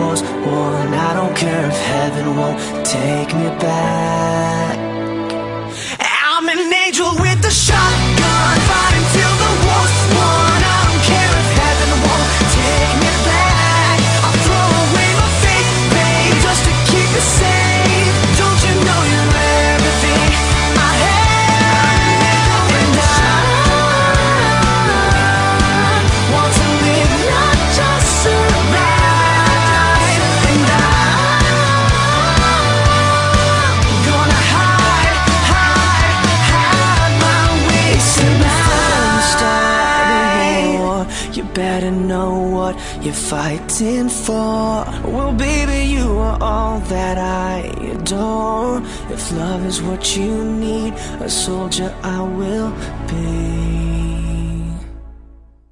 was one. I don't care if heaven won't take me back. I'm an angel with a shotgun, fighting till the war's won. I don't care if heaven won't take me back. I'll throw away my faith, babe, just to keep you safe. Don't you know you're everything I have? And I want to live, not just survive. And I'm gonna hide my ways tonight. You better know what you're fighting for. Well, baby, you are all that I adore. If love is what you need, a soldier I will be.